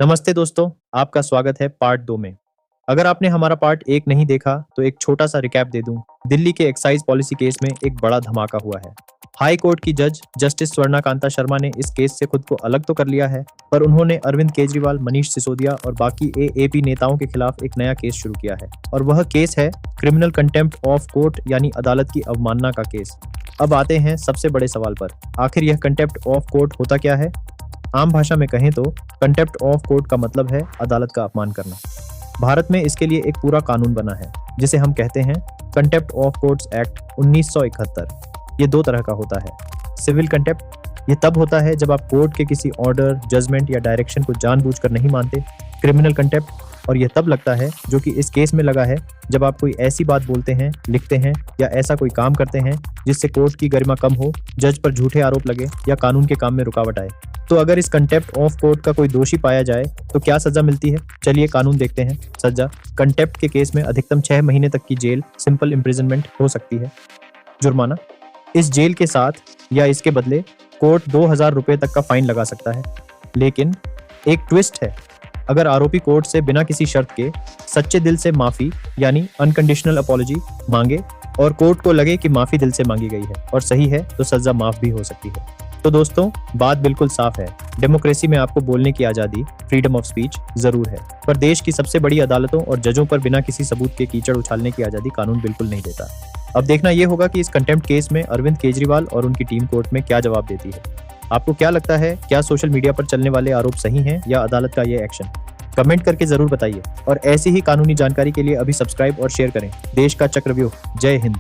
नमस्ते दोस्तों, आपका स्वागत है पार्ट 2 में। अगर आपने हमारा पार्ट 1 नहीं देखा, तो एक छोटा सा रिकैप दे दूं। दिल्ली के एक्साइज पॉलिसी केस में एक बड़ा धमाका हुआ है। हाई कोर्ट की जज जस्टिस स्वर्णा कांता शर्मा ने इस केस से खुद को अलग तो कर लिया है, पर उन्होंने अरविंद केजरीवाल, मनीष सिसोदिया और बाकी एएपी नेताओं के खिलाफ एक नया केस शुरू किया है। और वह केस है क्रिमिनल कंटेम्प्ट ऑफ कोर्ट यानी अदालत की अवमानना का केस। अब आते हैं सबसे बड़े सवाल पर, आखिर यह कंटेम्प्ट ऑफ कोर्ट होता क्या है? आम भाषा में कहें तो कंटेम्प्ट ऑफ कोर्ट का मतलब है अदालत का अपमान करना। भारत में इसके लिए एक पूरा कानून बना है, जिसे हम कहते हैं कंटेम्प्ट ऑफ कोर्ट्स एक्ट 1971। ये दो तरह का होता है। सिविल कंटेम्प्ट, ये तब होता है जब आप कोर्ट के किसी ऑर्डर, जजमेंट या डायरेक्शन को जानबूझकर नहीं मानते। क्रिमिनल कंटेम्प्ट, और यह तब लगता है, जो कि इस केस में लगा है, जब आप कोई ऐसी बात बोलते हैं, लिखते हैं या ऐसा कोई काम करते हैं जिससे कोर्ट की गरिमा कम हो, जज पर झूठे आरोप लगे या कानून के काम में रुकावट आए। तो अगर इस कंटेम्प्ट ऑफ कोर्ट का कोई दोषी पाया जाए तो क्या सजा मिलती है? चलिए कानून देखते हैं। सजा: कंटेम्प्ट के केस में अधिकतम 6 महीने तक की जेल, सिंपल इम्प्रिजनमेंट हो सकती है। जुर्माना: इस जेल के साथ या इसके बदले कोर्ट 2000 रुपए तक का फाइन लगा सकता है। लेकिन एक ट्विस्ट है, अगर आरोपी कोर्ट से बिना किसी शर्त के सच्चे दिल से माफी यानी अनकंडीशनल अपॉलजी मांगे और कोर्ट को लगे कि माफी दिल से मांगी गई है और सही है, तो सजा माफ भी हो सकती है। तो दोस्तों, बात बिल्कुल साफ है, डेमोक्रेसी में आपको बोलने की आजादी, फ्रीडम ऑफ स्पीच जरूर है, पर देश की सबसे बड़ी अदालतों और जजों पर बिना किसी सबूत के कीचड़ उछालने की आजादी कानून बिल्कुल नहीं देता। अब देखना यह होगा कि इस कंटेम्प्ट केस में अरविंद केजरीवाल और उनकी टीम कोर्ट में क्या जवाब देती है। आपको क्या लगता है, क्या सोशल मीडिया पर चलने वाले आरोप सही हैं या अदालत का ये एक्शन? कमेंट करके जरूर बताइए और ऐसी ही कानूनी जानकारी के लिए अभी सब्सक्राइब और शेयर करें देश का चक्रव्यूह। जय हिंद।